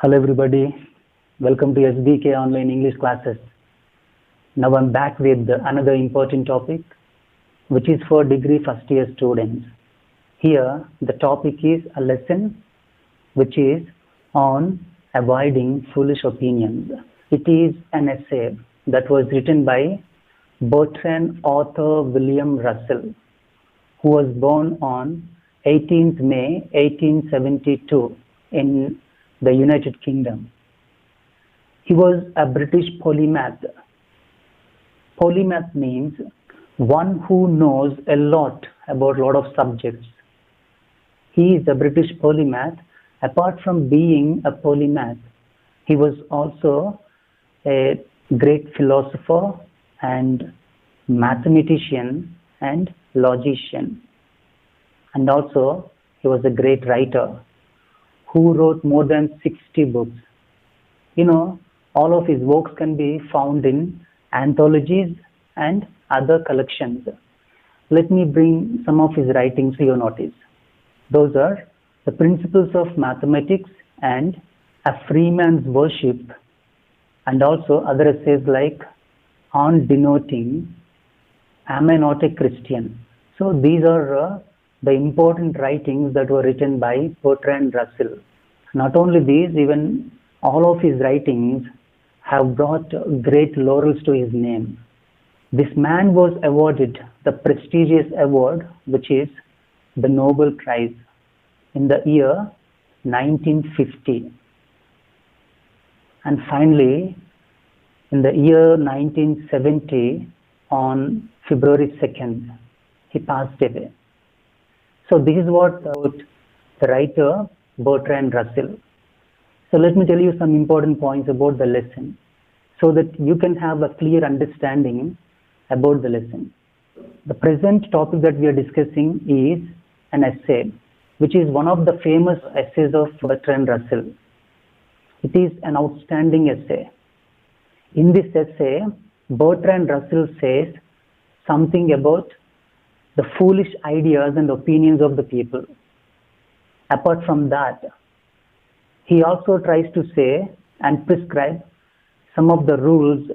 Hello everybody, welcome to SBK online English classes. Now I'm back with another important topic which is for degree first year students. Here the topic is a lesson which is on avoiding foolish opinions. It is an essay that was written by Bertrand Arthur William Russell, who was born on 18th May 1872 in the United Kingdom. He was a British polymath. Polymath means one who knows a lot about a lot of subjects. He is a British polymath. Apart from being a polymath, he was also a great philosopher and mathematician and logician. And also he was a great writer who wrote more than 60 books. All of his works can be found in anthologies and other collections. Let me bring some of his writings to your notice. Those are The Principles of Mathematics and A Freeman's Worship, and also other essays like On Denoting, Am I Not a Christian? So these are the important writings that were written by Bertrand Russell. Not only these, even all of his writings have brought great laurels to his name. This man was awarded the prestigious award which is the Nobel Prize in the year 1950. And finally, in the year 1970, on February 2nd, he passed away. So this is what about the writer Bertrand Russell. So let me tell you some important points about the lesson so that you can have a clear understanding about the lesson. The present topic that we are discussing is an essay which is one of the famous essays of Bertrand Russell. It is an outstanding essay. In this essay, Bertrand Russell says something about the foolish ideas and opinions of the people. Apart from that, he also tries to say and prescribe some of the rules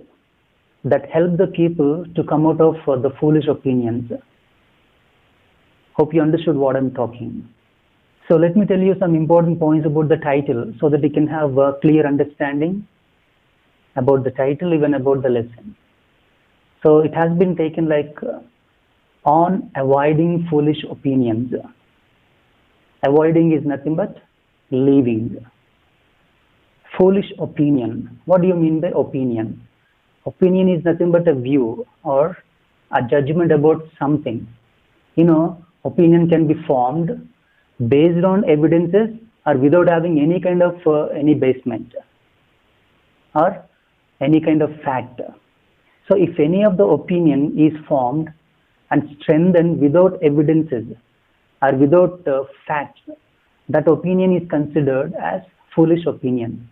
that help the people to come out of the foolish opinions. Hope you understood what I'm talking. So let me tell you some important points about the title so that you can have a clear understanding about the title, even about the lesson. So it has been taken like on avoiding foolish opinions. Avoiding is nothing but leaving. Foolish opinion. What do you mean by opinion? Opinion is nothing but a view or a judgment about something. Opinion can be formed based on evidences or without having any kind of any basement or any kind of fact. So if any of the opinion is formed and strengthened without evidences or without facts, that opinion is considered as foolish opinion.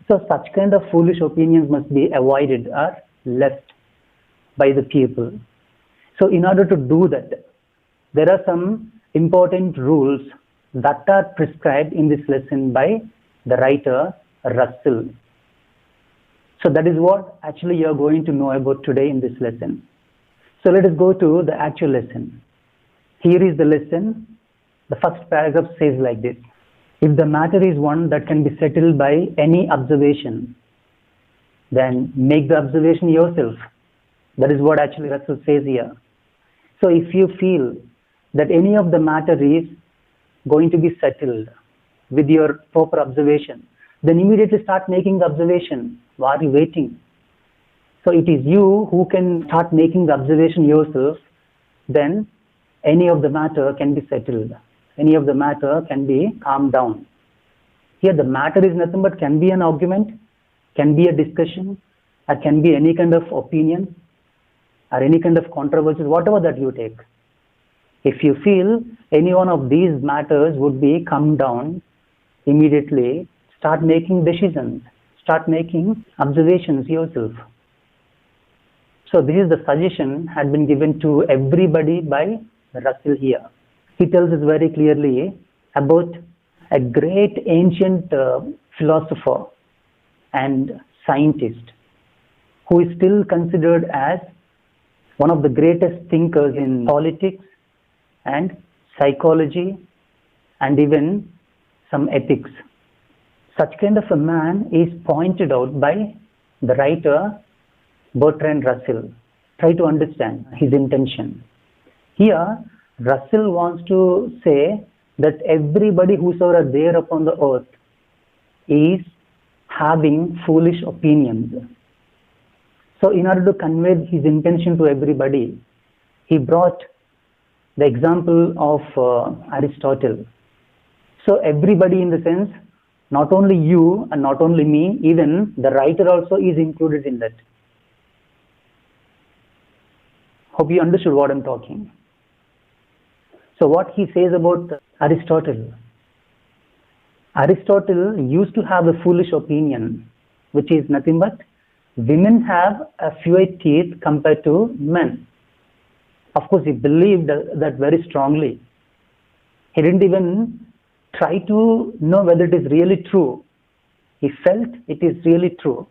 So such kind of foolish opinions must be avoided or left by the people. So in order to do that, there are some important rules that are prescribed in this lesson by the writer Russell. So that is what actually you are going to know about today in this lesson. So let us go to the actual lesson. Here is the lesson. The first paragraph says like this. If the matter is one that can be settled by any observation, then make the observation yourself. That is what actually Russell says here. So if you feel that any of the matter is going to be settled with your proper observation, then immediately start making the observation. Why are you waiting? So it is you who can start making the observation yourself, then any of the matter can be settled. Any of the matter can be calmed down. Here the matter is nothing but can be an argument, can be a discussion, or can be any kind of opinion or any kind of controversy, whatever that you take. If you feel any one of these matters would be calmed down, immediately start making decisions, start making observations yourself. So this is the suggestion had been given to everybody by Russell here. He tells us very clearly about a great ancient philosopher and scientist who is still considered as one of the greatest thinkers in politics and psychology and even some ethics. Such kind of a man is pointed out by the writer Bertrand Russell. Try to understand his intention. Here, Russell wants to say that everybody whosoever are there upon the earth is having foolish opinions. So in order to convey his intention to everybody, he brought the example of Aristotle. So everybody, in the sense, not only you and not only me, even the writer also is included in that. Hope you understood what I'm talking. So what he says about Aristotle. Aristotle used to have a foolish opinion, which is nothing but women have a fewer teeth compared to men. Of course, he believed that very strongly. He didn't even try to know whether it is really true. He felt it is really true.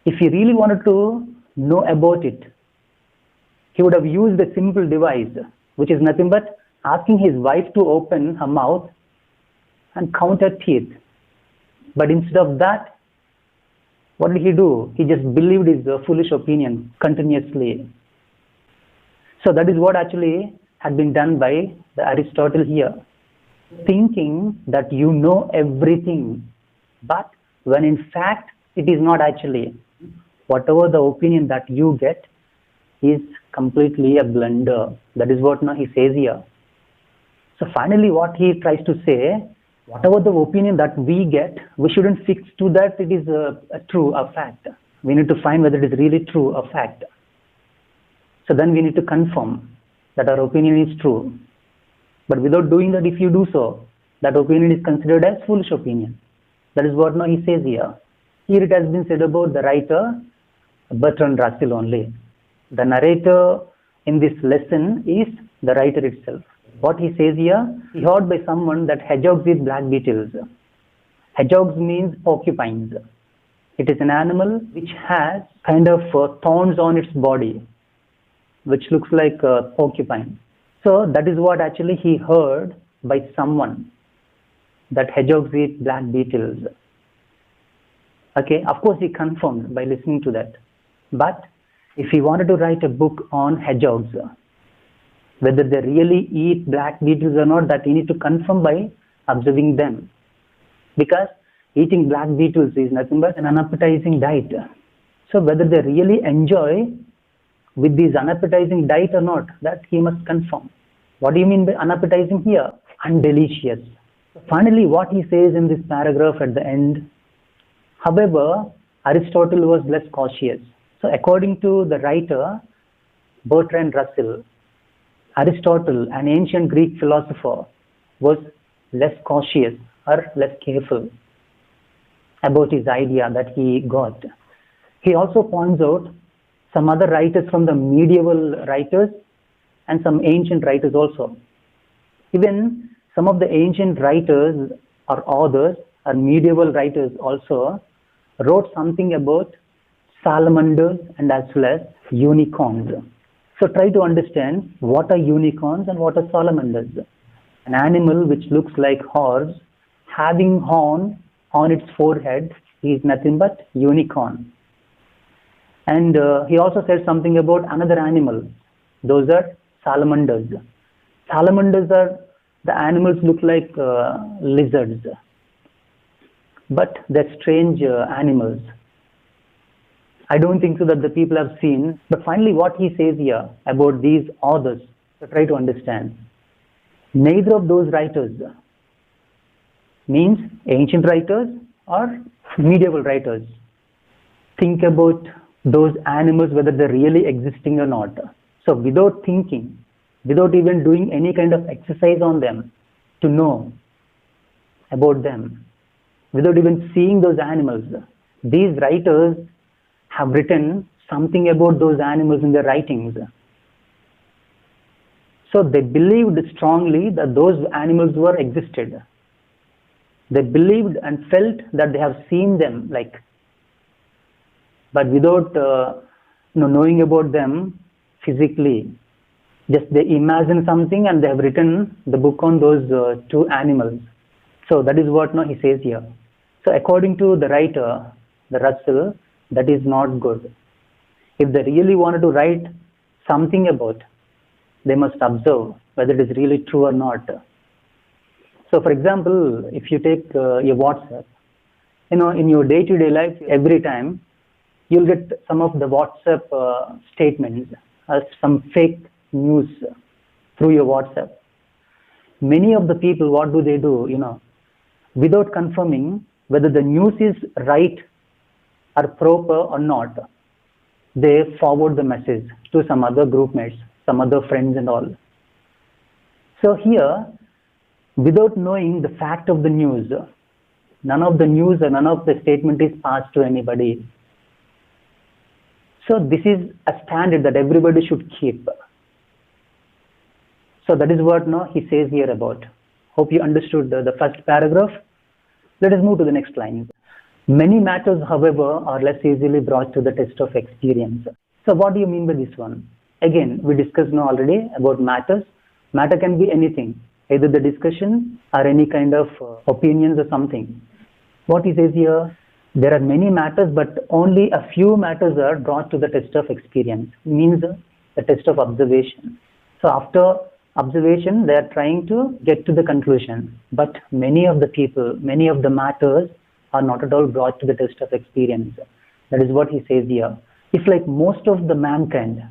If he really wanted to know about it, he would have used a simple device, which is nothing but asking his wife to open her mouth and count her teeth. But instead of that, what did he do? He just believed his foolish opinion continuously. So that is what actually had been done by the Aristotle here. Thinking that you know everything, but when in fact it is not actually. Whatever the opinion that you get is completely a blunder. That is what now he says here. So finally what he tries to say, whatever the opinion that we get, we shouldn't fix to that it is a fact. We need to find whether it is really true, a fact. So then we need to confirm that our opinion is true. But without doing that, if you do so, that opinion is considered as foolish opinion. That is what now he says here. Here it has been said about the writer Bertrand Russell only. The narrator in this lesson is the writer itself. What he says here, he heard by someone that hedgehogs eat black beetles. Hedgehogs means porcupines. It is an animal which has kind of thorns on its body, which looks like a porcupine. So that is what actually he heard by someone, that hedgehogs eat black beetles. Okay, of course he confirmed by listening to that. But if he wanted to write a book on hedgehogs, whether they really eat black beetles or not, that he need to confirm by observing them. Because eating black beetles is nothing but an unappetizing diet. So whether they really enjoy with this unappetizing diet or not, that he must confirm. What do you mean by unappetizing here? Undelicious. Finally, what he says in this paragraph at the end, however, Aristotle was less cautious. So according to the writer Bertrand Russell, Aristotle, an ancient Greek philosopher, was less cautious or less careful about his idea that he got. He also points out some other writers from the medieval writers and some ancient writers also. Even some of the ancient writers or authors or medieval writers also wrote something about salamanders and as well as unicorns. So try to understand what are unicorns and what are salamanders. An animal which looks like horse having horn on its forehead is nothing but unicorn. And he also said something about another animal. Those are salamanders. Salamanders are the animals look like lizards, but they're strange animals. I don't think so that the people have seen. But finally what he says here about these authors, so try to understand. Neither of those writers means ancient writers or medieval writers think about those animals whether they're really existing or not. So without thinking, without even doing any kind of exercise on them to know about them, without even seeing those animals, these writers have written something about those animals in their writings. So they believed strongly that those animals were existed. They believed and felt that they have seen them, but without knowing about them physically. Just they imagine something and they have written the book on those two animals. So that is what he says here. So according to the writer, the Russell, that is not good. If they really wanted to write something about, they must observe whether it is really true or not. So for example, if you take your WhatsApp, in your day-to-day life, every time you'll get some of the WhatsApp statements as some fake news through your WhatsApp. Many of the people, what do they do, without confirming whether the news is right or proper or not, they forward the message to some other group mates, some other friends and all. So here, without knowing the fact of the news, none of the news or none of the statement is passed to anybody. So this is a standard that everybody should keep. So that is what he says here about. Hope you understood the first paragraph. Let us move to the next line. Many matters, however, are less easily brought to the test of experience. So what do you mean by this one? Again, we discussed now already about matters. Matter can be anything, either the discussion or any kind of opinions or something. What he says here, there are many matters, but only a few matters are brought to the test of experience. Means the test of observation. So after observation, they are trying to get to the conclusion. But many of the people, many of the matters are not at all brought to the test of experience. That is what he says here. If like most of the mankind,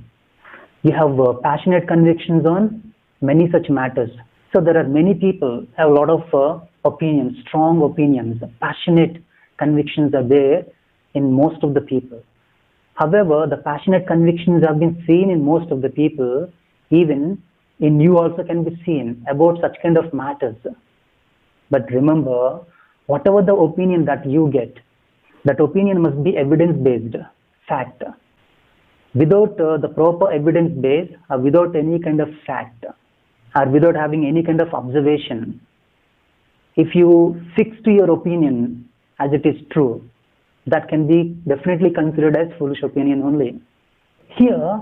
you have passionate convictions on many such matters. So there are many people have a lot of opinions, strong opinions, passionate convictions are there in most of the people. However, the passionate convictions have been seen in most of the people, even in you also can be seen about such kind of matters. But remember, whatever the opinion that you get, that opinion must be evidence-based, fact. Without the proper evidence base, or without any kind of fact, or without having any kind of observation, if you fix to your opinion as it is true, that can be definitely considered as foolish opinion only. Here,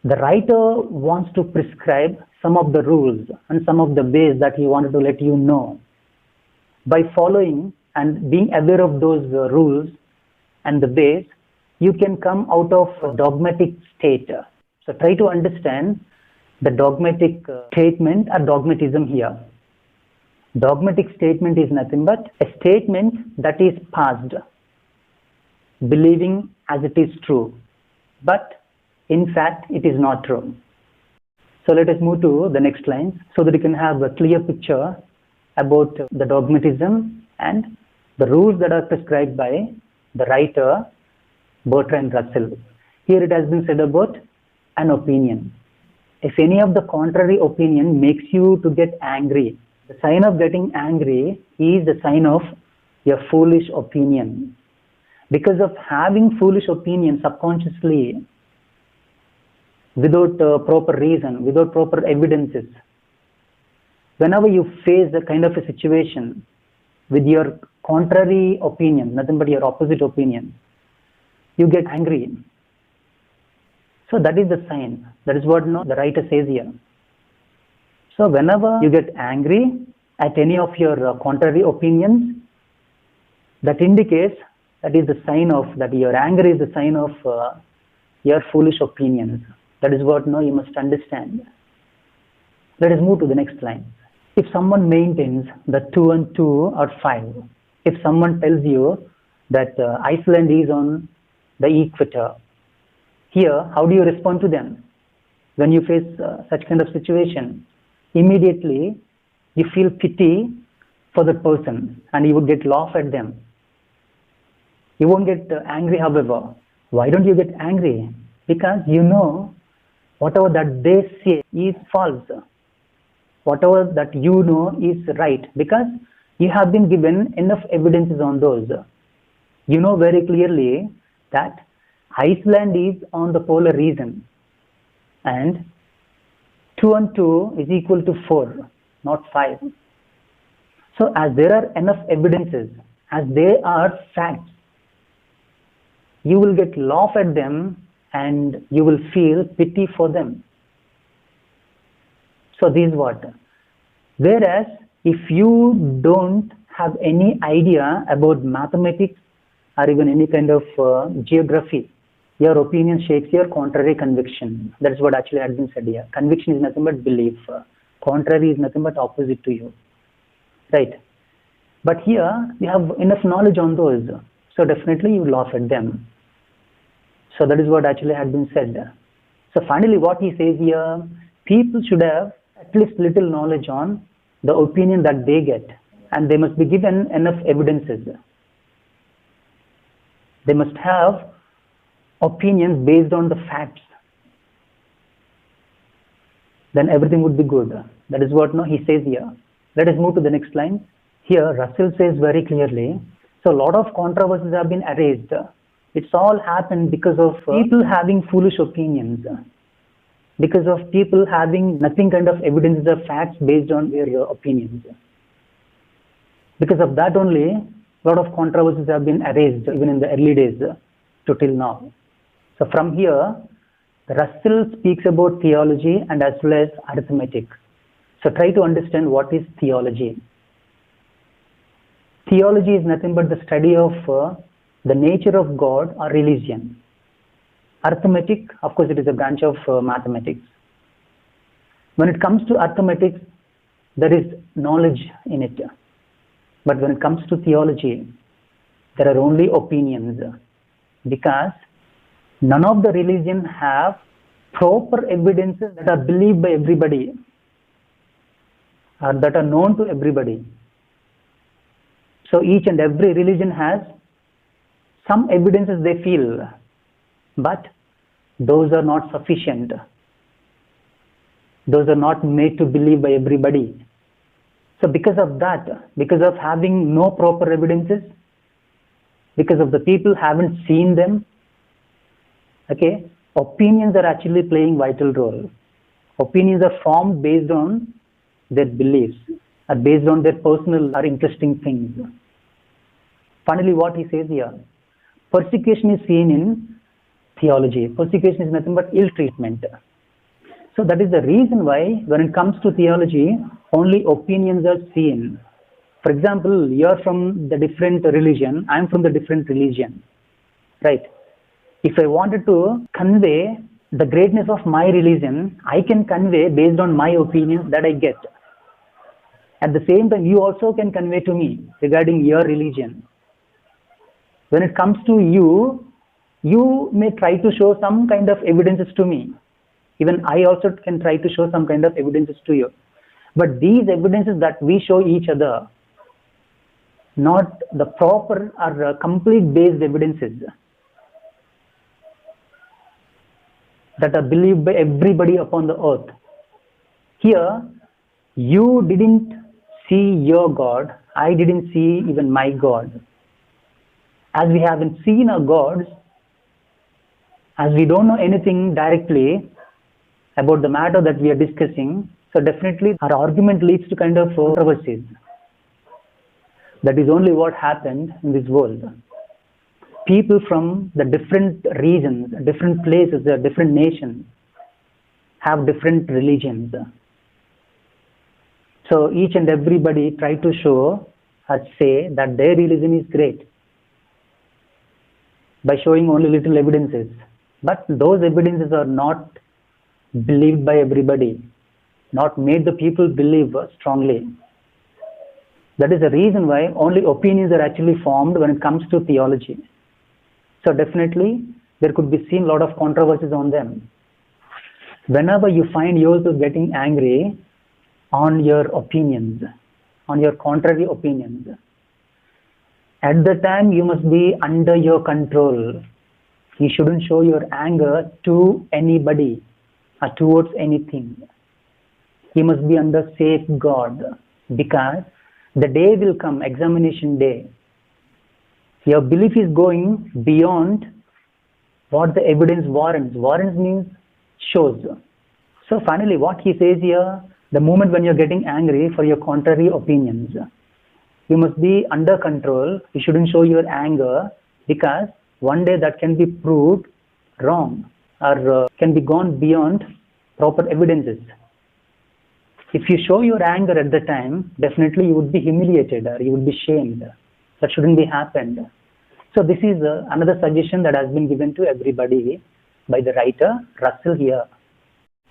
the writer wants to prescribe some of the rules and some of the ways that he wanted to let you know. By following and being aware of those rules and the ways, you can come out of a dogmatic state. So try to understand the dogmatic statement or dogmatism here. Dogmatic statement is nothing but a statement that is passed, believing as it is true, but in fact it is not true. So let us move to the next line so that you can have a clear picture about the dogmatism and the rules that are prescribed by the writer Bertrand Russell. Here it has been said about an opinion. If any of the contrary opinion makes you to get angry, the sign of getting angry is the sign of your foolish opinion. Because of having foolish opinion subconsciously, without proper reason, without proper evidences, whenever you face a kind of a situation with your contrary opinion, nothing but your opposite opinion, you get angry. So that is the sign. That is what the writer says here. So whenever you get angry at any of your contrary opinions, that indicates that is the sign of, that your anger is the sign of your foolish opinions. That is what you must understand. Let us move to the next line. If someone maintains that 2 and 2 are 5, if someone tells you that Iceland is on the equator, here, how do you respond to them? When you face such kind of situation, immediately you feel pity for the person and you would get laugh at them. You won't get angry, however. Why don't you get angry? Because you know whatever that they say is false. Whatever that you know is right, because you have been given enough evidences on those. You know very clearly that Iceland is on the polar region and 2 and 2 is equal to 4, not 5. So as there are enough evidences, as they are facts, you will get laugh at them and you will feel pity for them. So this is what. Whereas if you don't have any idea about mathematics or even any kind of geography, your opinion shakes your contrary conviction. That is what actually has been said here. Conviction is nothing but belief. Contrary is nothing but opposite to you. Right? But here you have enough knowledge on those. So definitely you laugh at them. So that is what actually had been said. So finally what he says here, people should have at least little knowledge on the opinion that they get, and they must be given enough evidences. They must have opinions based on the facts. Then everything would be good. That is what he says here. Let us move to the next line. Here Russell says very clearly, so a lot of controversies have been erased. It's all happened because of people having foolish opinions, because of people having nothing kind of evidence or facts based on their opinions. Because of that only, a lot of controversies have been erased even in the early days to till now. So from here, Russell speaks about theology and as well as arithmetic. So try to understand what is theology. Theology is nothing but the study of the nature of God or religion. Arithmetic, of course, it is a branch of mathematics. When it comes to arithmetic, there is knowledge in it. But when it comes to theology, there are only opinions, because none of the religions have proper evidences that are believed by everybody or that are known to everybody. So each and every religion has some evidences they feel, but those are not sufficient. Those are not made to believe by everybody. So because of that, because of having no proper evidences, because of the people haven't seen them, okay, opinions are actually playing vital role. Opinions are formed based on their beliefs, or based on their personal or interesting things. Finally, what he says here, persecution is seen in theology. Persecution is nothing but ill treatment. So that is the reason why when it comes to theology, only opinions are seen. For example, you are from the different religion, I am from the different religion, right? If I wanted to convey the greatness of my religion, I can convey based on my opinions that I get. At the same time, you also can convey to me regarding your religion. When it comes to you, you may try to show some kind of evidences to me. Even I also can try to show some kind of evidences to you. But these evidences that we show each other, not the proper or complete based evidences that are believed by everybody upon the earth. Here, you didn't see your God, I didn't see even my God. As we haven't seen our gods, as we don't know anything directly about the matter that we are discussing, so definitely our argument leads to kind of controversies. That is only what happened in this world. People from the different regions, different places, different nations have different religions. So each and everybody try to show or say that their religion is great by showing only little evidences. But those evidences are not believed by everybody, not made the people believe strongly. That is the reason why only opinions are actually formed when it comes to theology. So definitely there could be seen a lot of controversies on them. Whenever you find yourself getting angry on your opinions, on your contrary opinions, at the time you must be under your control. You shouldn't show your anger to anybody or towards anything. You must be under safeguard, because the day will come, examination day. Your belief is going beyond what the evidence warrants. Warrants means shows. So finally what he says here, the moment when you're getting angry for your contrary opinions, You must be under control. You shouldn't show your anger, because one day that can be proved wrong, or can be gone beyond proper evidences. If you show your anger at the time, definitely you would be humiliated or you would be shamed. That shouldn't be happened. So this is another suggestion that has been given to everybody by the writer Russell here.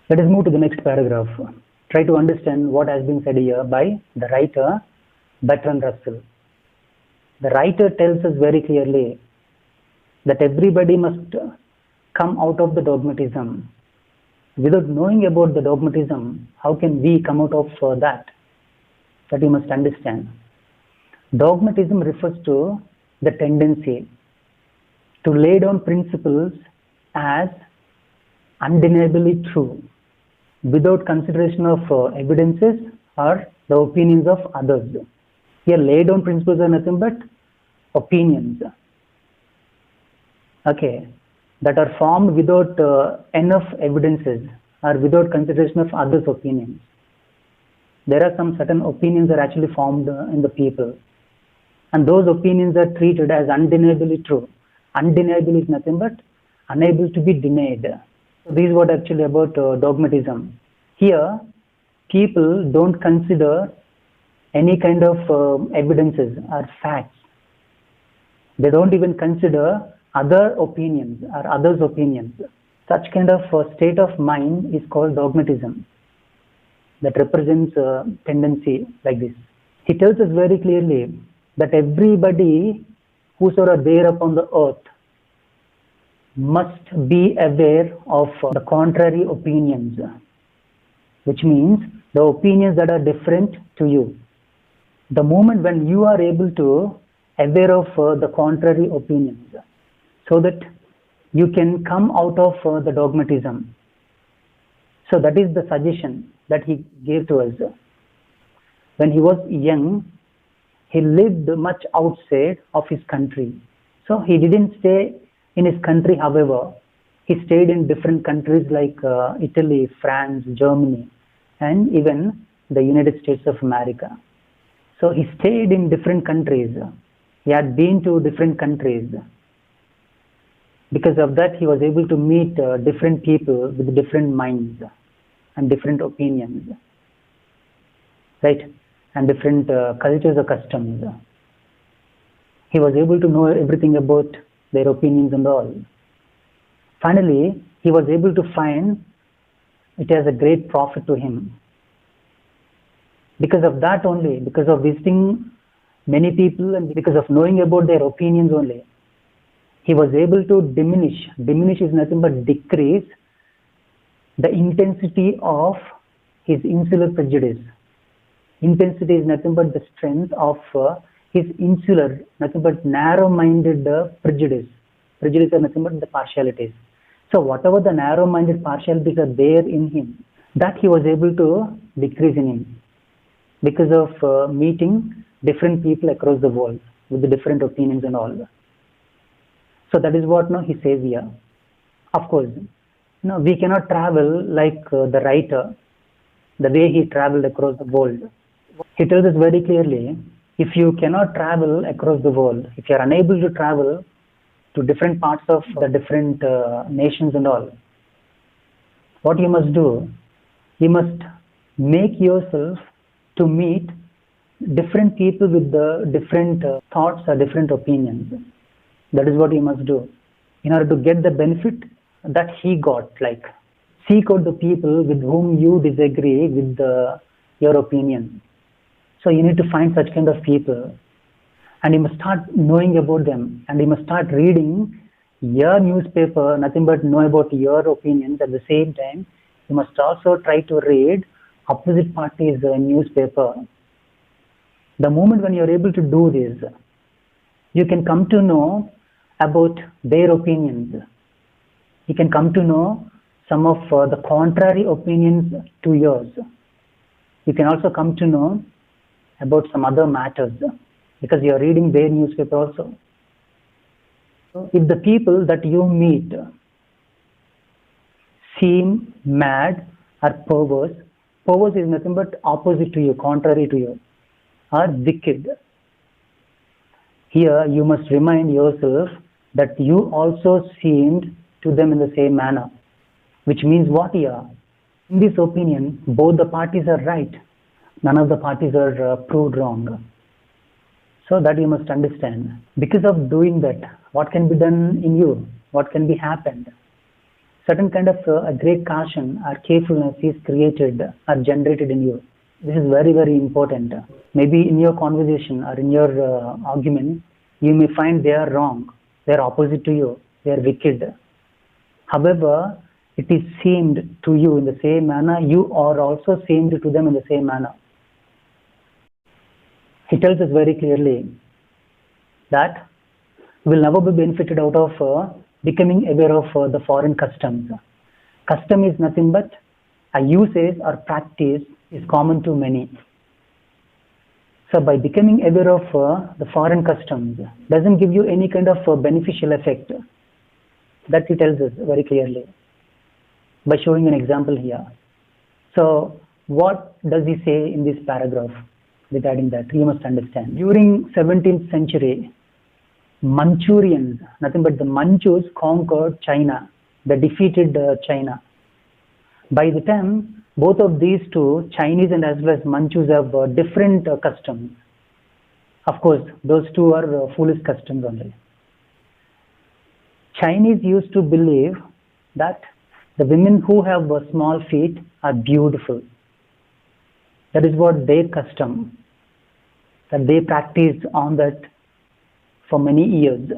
Let us move to the next paragraph. Try to understand what has been said here by the writer Bertrand Russell. The writer tells us very clearly that everybody must come out of the dogmatism. Without knowing about the dogmatism, how can we come out of that? That you must understand. Dogmatism refers to the tendency to lay down principles as undeniably true, without consideration of evidences or the opinions of others. Here, lay down principles are nothing but opinions, okay, that are formed without enough evidences or without consideration of others' opinions. There are some certain opinions that are actually formed in the people, and those opinions are treated as undeniably true. Undeniable is nothing but unable to be denied. So this is what actually about dogmatism. Here, people don't consider any kind of evidences or facts. They don't even consider other opinions or others' opinions. Such kind of state of mind is called dogmatism, that represents a tendency like this. He tells us very clearly that everybody whosoever are there upon the earth must be aware of the contrary opinions, which means the opinions that are different to you. The moment when you are able to aware of the contrary opinions, so that you can come out of the dogmatism. So that is the suggestion that he gave to us. When he was young, he lived much outside of his country. So he didn't stay in his country, however. He stayed in different countries like Italy, France, Germany, and even the United States of America. So he stayed in different countries. He had been to different countries. Because of that, he was able to meet different people with different minds and different opinions, right? And different cultures or customs. He was able to know everything about their opinions and all. Finally, he was able to find it as a great profit to him. Because of that only, because of visiting many people and because of knowing about their opinions only, he was able to diminish is nothing but decrease the intensity of his insular prejudice. Intensity is nothing but the strength of his insular, nothing but narrow-minded prejudice. Prejudice are nothing but the partialities. So whatever the narrow-minded partialities are there in him, that he was able to decrease in him because of meeting different people across the world with the different opinions and all. So that is what he says here. Of course, we cannot travel like the writer, the way he traveled across the world. He tells us very clearly, if you cannot travel across the world, if you are unable to travel to different parts of the different nations and all, what you must do, you must make yourself to meet different people with the different thoughts or different opinions. That is what you must do in order to get the benefit that he got. Like, seek out the people with whom you disagree with your opinion. So you need to find such kind of people, and you must start knowing about them, and you must start reading your newspaper, nothing but know about your opinions. At the same time, you must also try to read opposite parties' newspaper. The moment when you are able to do this, you can come to know about their opinions. You can come to know some of the contrary opinions to yours. You can also come to know about some other matters because you are reading their newspaper also. So if the people that you meet seem mad or perverse is nothing but opposite to you, contrary to you, or wicked. Here you must remind yourself that you also seemed to them in the same manner, which means what here? In this opinion, both the parties are right. None of the parties are proved wrong. So that you must understand. Because of doing that, what can be done in you? What can be happened? Certain kind of a great caution or carefulness is created or generated in you. This is very, very important. Maybe in your conversation or in your argument, you may find they are wrong, they are opposite to you, they are wicked. However, it is seemed to you in the same manner, you are also seemed to them in the same manner. He tells us very clearly that we will never be benefited out of becoming aware of the foreign customs. Custom is nothing but a usage or practice is common to many. So by becoming aware of the foreign customs doesn't give you any kind of beneficial effect. That he tells us very clearly by showing an example here. So what does he say in this paragraph regarding that? You must understand. During 17th century, Manchurians, nothing but the Manchus conquered China. They defeated China. By the time both of these two, Chinese and as well as Manchus, have different customs. Of course, those two are foolish customs only. Chinese used to believe that the women who have small feet are beautiful. That is what their custom, that they practiced on that for many years.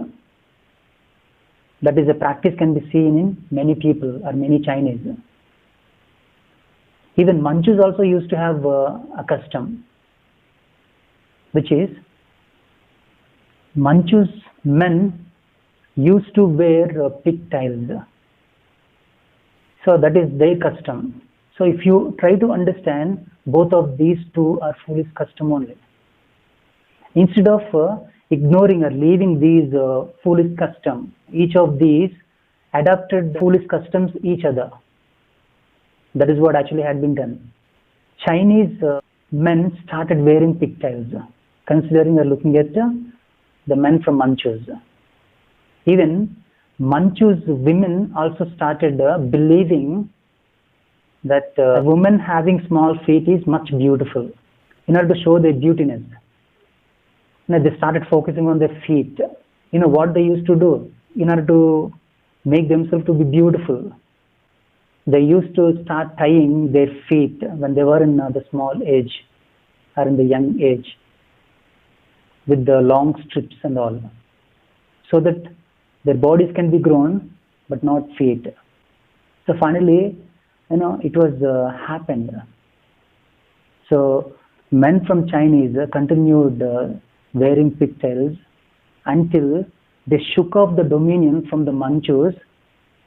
That is a practice can be seen in many people or many Chinese. Even Manchus also used to have a custom, which is Manchus men used to wear pigtails. So that is their custom. So if you try to understand, both of these two are foolish custom only. Instead of ignoring or leaving these foolish customs, each of these adapted foolish customs each other. That is what actually had been done. Chinese men started wearing pigtails, considering or looking at the men from Manchus. Even Manchus women also started believing that a woman having small feet is much beautiful. In order to show their beautiness, they started focusing on their feet. You know what they used to do in order to make themselves to be beautiful? They used to start tying their feet when they were in the small age or in the young age with the long strips and all, so that their bodies can be grown but not feet. So finally, it was happened. So men from Chinese continued wearing pigtails until they shook off the dominion from the Manchus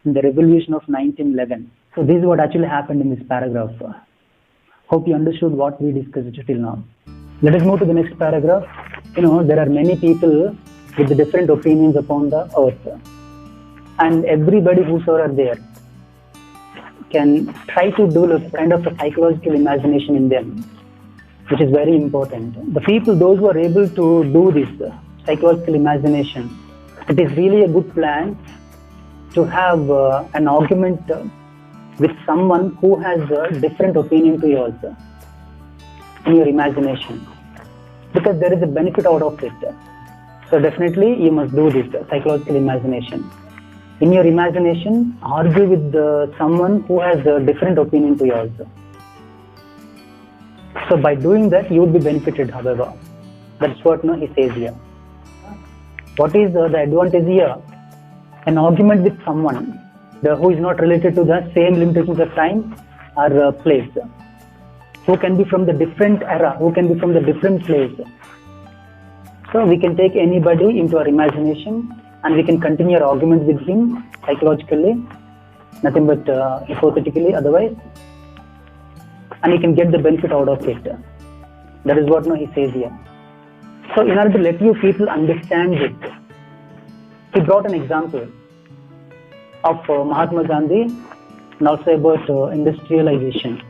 in the revolution of 1911. So this is what actually happened in this paragraph. Hope you understood what we discussed till now. Let us move to the next paragraph. There are many people with different opinions upon the earth, and everybody whosoever are there can try to develop kind of a psychological imagination in them, which is very important. The people, those who are able to do this psychological imagination, it is really a good plan to have an argument with someone who has a different opinion to yours in your imagination, because there is a benefit out of it. So definitely you must do this psychological imagination. In your imagination, argue with someone who has a different opinion to yours. So by doing that, you would be benefited, however. That's what he says here. What is the advantage here? An argument with someone who is not related to the same limitations of time or place, who can be from the different era, who can be from the different place. So we can take anybody into our imagination and we can continue our argument with him psychologically, nothing but hypothetically otherwise, and we can get the benefit out of it. That is what he says here. So in order to let you people understand it, he brought an example of Mahatma Gandhi and also about industrialization.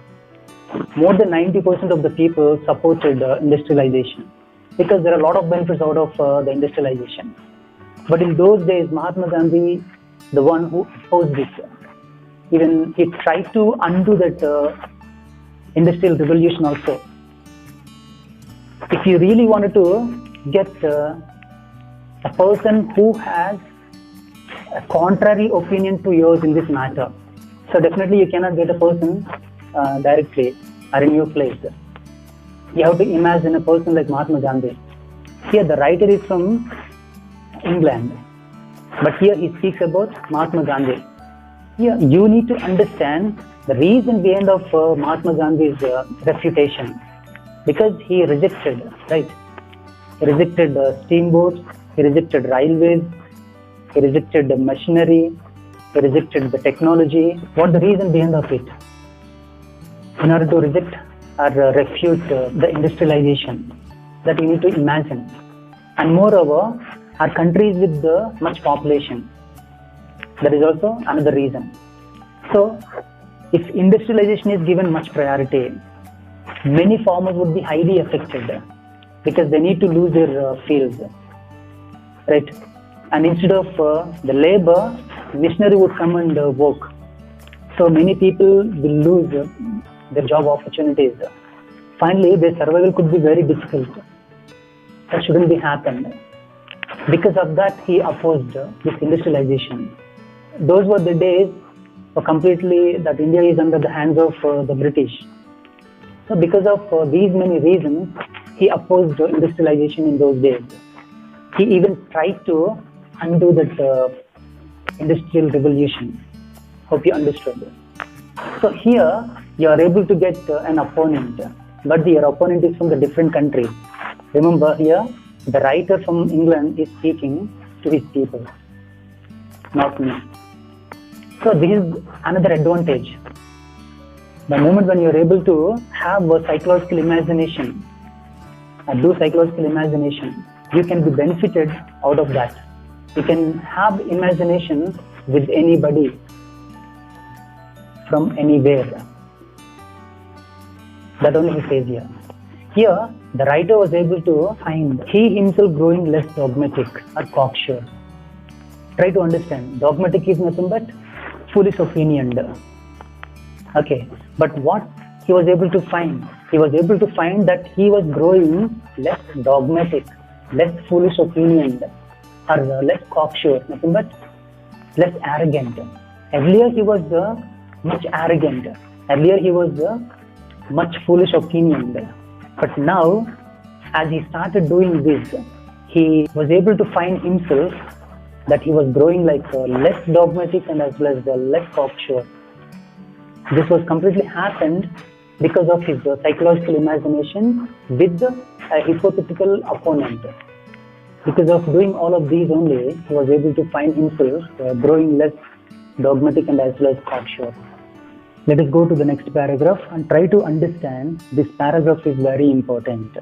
More than 90% of the people supported industrialization. because there are a lot of benefits out of the industrialization. But in those days, Mahatma Gandhi, the one who opposed it, even he tried to undo that industrial revolution also. If you really wanted to get a person who has a contrary opinion to yours in this matter, so definitely you cannot get a person directly or in your place. You have to imagine a person like Mahatma Gandhi. Here the writer is from England, but here he speaks about Mahatma Gandhi. Here you need to understand the reason behind of Mahatma Gandhi's refutation, because he rejected, right? He rejected steamboats, he rejected railways, he rejected the machinery, he rejected the technology. What the reason behind of it? In order to reject or refute the industrialization, that you need to imagine. And moreover, our country is with much population. That is also another reason. So, if industrialization is given much priority, many farmers would be highly affected because they need to lose their fields, right? And instead of the labor, machinery would come and work. So many people will lose their job opportunities. Finally, their survival could be very difficult. That shouldn't be happened. Because of that, he opposed this industrialization. Those were the days completely that India is under the hands of the British. So because of these many reasons, he opposed industrialization in those days. He even tried to undo that industrial revolution. Hope you understood. So here you are able to get an opponent, but your opponent is from the different country. Remember here, the writer from England is speaking to his people, not me. So this is another advantage. The moment when you are able to have a psychological imagination, do psychological imagination, you can be benefited out of that. You can have imagination with anybody from anywhere. That only he says here. Here, the writer was able to find he himself growing less dogmatic or cocksure. Try to understand. Dogmatic is nothing but foolish opinion. Okay, but what he was able to find? He was able to find that he was growing less dogmatic, less foolish opinion, or less cocksure, nothing but less arrogant. Earlier he was much arrogant. Earlier he was much foolish opinion. But now, as he started doing this, he was able to find himself that he was growing like less dogmatic and as well as less cocksure. This was completely happened because of his psychological imagination with a hypothetical opponent. Because of doing all of these only, he was able to find himself growing less dogmatic and as well as cocksure. Let us go to the next paragraph and try to understand. This paragraph is very important.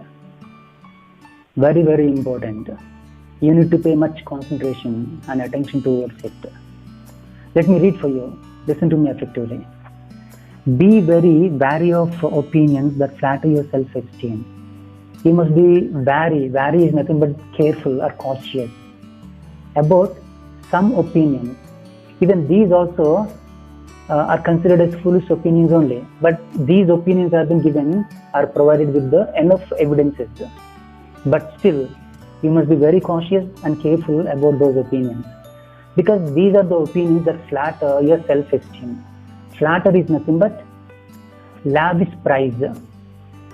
Very, very important. You need to pay much concentration and attention towards it. Let me read for you. Listen to me effectively. Be very wary of opinions that flatter your self-esteem. You must be wary. Wary is nothing but careful or cautious about some opinions. Even these also are considered as foolish opinions only. But these opinions have been given, are provided with enough evidences. But still, you must be very cautious and careful about those opinions. Because these are the opinions that flatter your self-esteem. Flatter is nothing but lavish praise.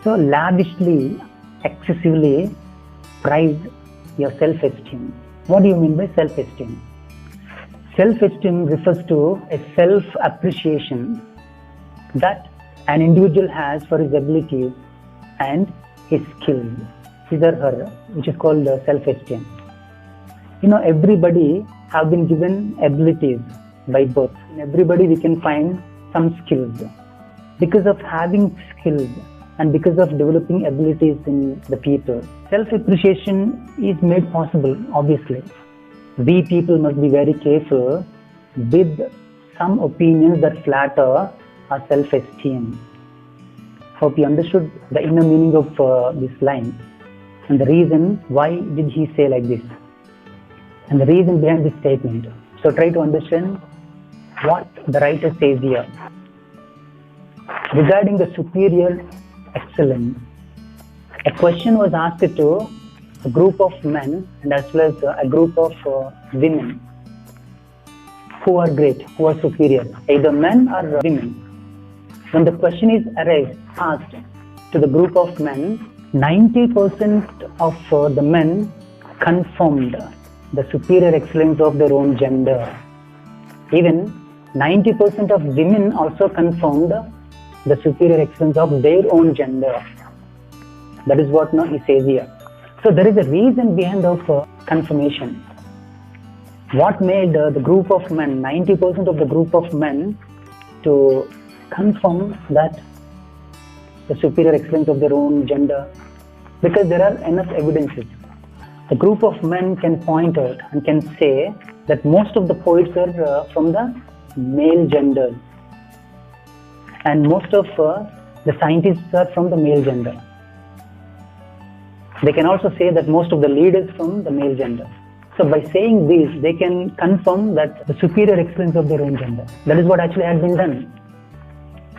So lavishly, excessively praise your self-esteem. What do you mean by self-esteem? Self-esteem refers to a self-appreciation that an individual has for his abilities and his skills, his or her, which is called self-esteem. You know, everybody have been given abilities by birth. In everybody we can find some skills. Because of having skills and because of developing abilities in the people, self-appreciation is made possible, obviously. We people must be very careful with some opinions that flatter our self-esteem. Hope you understood the inner meaning of this line. and the reason why did he say like this, and the reason behind this statement. So try to understand what the writer says here. Regarding the superior excellence, a question was asked to a group of men and as well as a group of women who are great, who are superior, either men or women. When the question is asked to the group of men, 90% of the men confirmed the superior excellence of their own gender. Even 90% of women also confirmed the superior excellence of their own gender. That is what now he says here. So there is a reason behind of confirmation. What made the group of men, 90% of the group of men, to confirm that the superior excellence of their own gender? Because there are enough evidences. A group of men can point out and can say that most of the poets are from the male gender, and most of the scientists are from the male gender. They can also say that most of the leaders from the male gender. So by saying this, they can confirm that the superior excellence of their own gender. That is what actually has been done.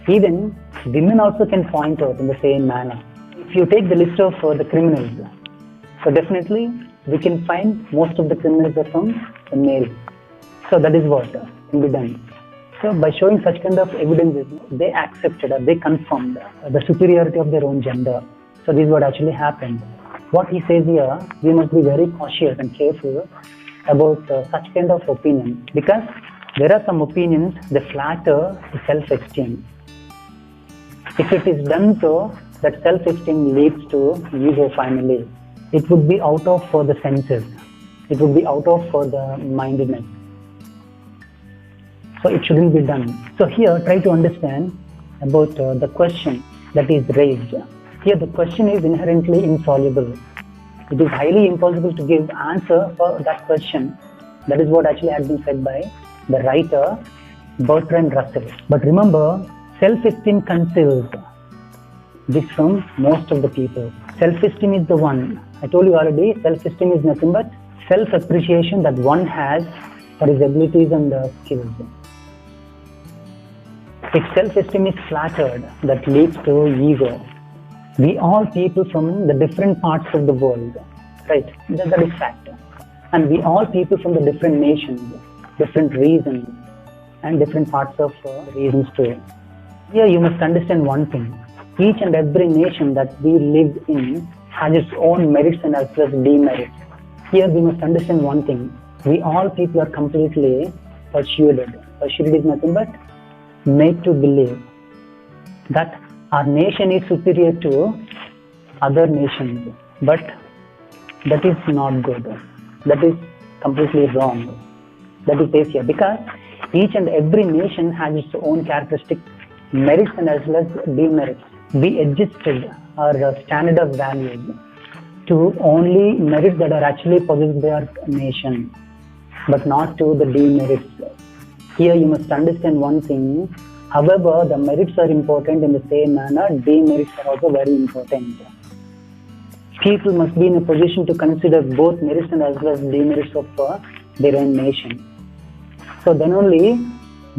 Even women also can point out in the same manner. If you take the list of the criminals, so definitely we can find most of the criminals are from the male. So that is what can be done. So by showing such kind of evidences, they accepted or they confirmed the superiority of their own gender. So this is what actually happened. What he says here, we must be very cautious and careful about such kind of opinion, because there are some opinions that flatter the self-esteem. If it is done so, that self-esteem leads to ego finally. It would be out of for the senses. It would be out of for the mindedness. So it shouldn't be done. So here try to understand about the question that is raised. Here the question is inherently insoluble. It is highly impossible to give answer for that question. That is what actually has been said by the writer Bertrand Russell. But remember, self-esteem conceals this from most of the people. Self-esteem is the one. I told you already, self-esteem is nothing but self-appreciation that one has for his abilities and skills. If self-esteem is flattered, that leads to ego. We all people from the different parts of the world, right? That is fact. And we all people from the different nations, different regions, and different parts of regions too. Here you must understand one thing. Each and every nation that we live in has its own merits and as well as demerits. Here we must understand one thing. We all people are completely persuaded. Persuaded is nothing but made to believe that our nation is superior to other nations. But that is not good. That is completely wrong. That is says here, because each and every nation has its own characteristic merits and as well as demerits. We adjusted our standard of values to only merits that are actually possessed by our nation, but not to the demerits. Here you must understand one thing. However, the merits are important in the same manner, demerits are also very important. People must be in a position to consider both merits and as well as demerits of their own nation. So then only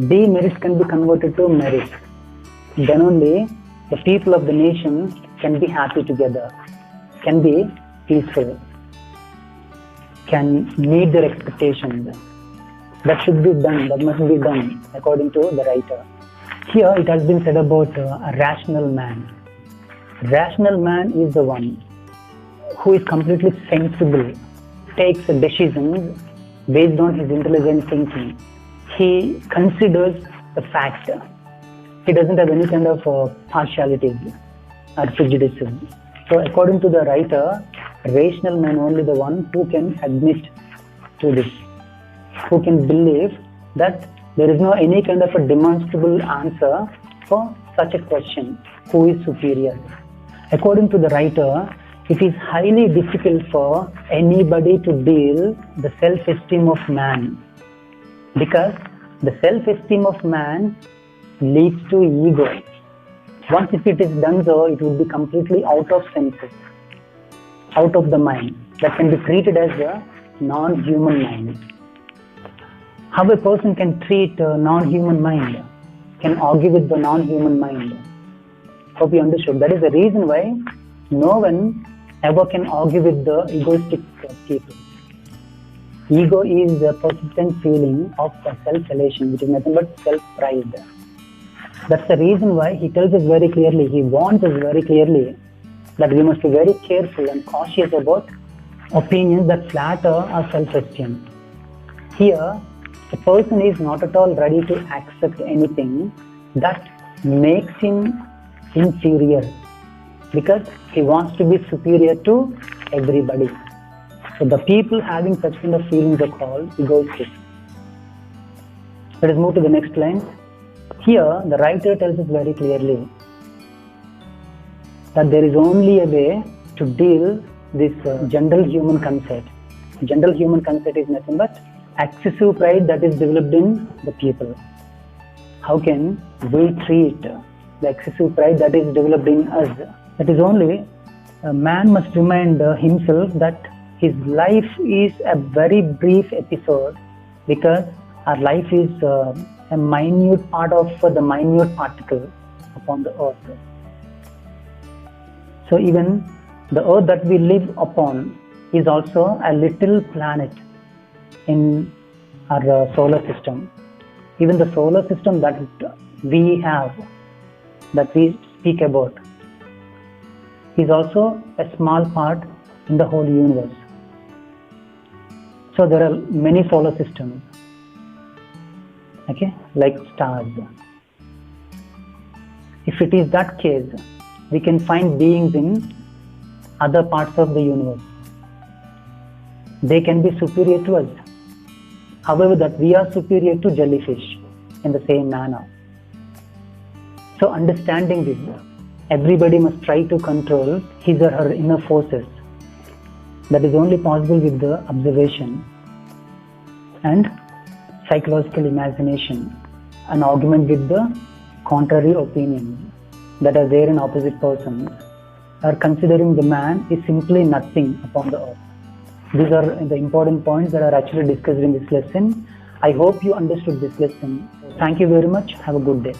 demerits can be converted to merits. Then only the people of the nation can be happy together, can be peaceful, can meet their expectations. That should be done, that must be done according to the writer. Here it has been said about a rational man. Rational man is the one who is completely sensible, takes decisions based on his intelligent thinking. He considers the fact. He doesn't have any kind of partiality or prejudices. So according to the writer, rational man only the one who can admit to this, who can believe that there is no any kind of a demonstrable answer for such a question, who is superior. According to the writer, it is highly difficult for anybody to deal the self-esteem of man, because the self-esteem of man leads to ego. Once if it is done so, it would be completely out of senses. out of the mind that can be treated as a non-human mind. How a person can treat a non-human mind, can argue with the non-human mind. Hope you understood. That is the reason why no one ever can argue with the egoistic people. Ego is a persistent feeling of self-elation, which is nothing but self-pride. That's the reason why he tells us very clearly, he warns us very clearly that we must be very careful and cautious about opinions that flatter our self-esteem. Here, a person is not at all ready to accept anything that makes him inferior because he wants to be superior to everybody. So the people having such kind of feelings are called egoistic. Let us move to the next line. Here, the writer tells us very clearly that there is only a way to deal this general human concept. General human concept is nothing but excessive pride that is developed in the people. How can we treat the excessive pride that is developed in us? That is only a man must remind himself that his life is a very brief episode because our life is a minute part of the minute particle upon the earth. So even the earth that we live upon is also a little planet in our solar system. Even the solar system that we have, that we speak about, is also a small part in the whole universe. So there are many solar systems, okay, like stars. If it is that case, we can find beings in other parts of the universe. They can be superior to us. However, that we are superior to jellyfish in the same manner. So understanding this, everybody must try to control his or her inner forces. That is only possible with the observation and psychological imagination, an argument with the contrary opinions that are there in opposite persons, or considering the man is simply nothing upon the earth. These are the important points that are actually discussed in this lesson. I hope you understood this lesson. Thank you very much. Have a good day.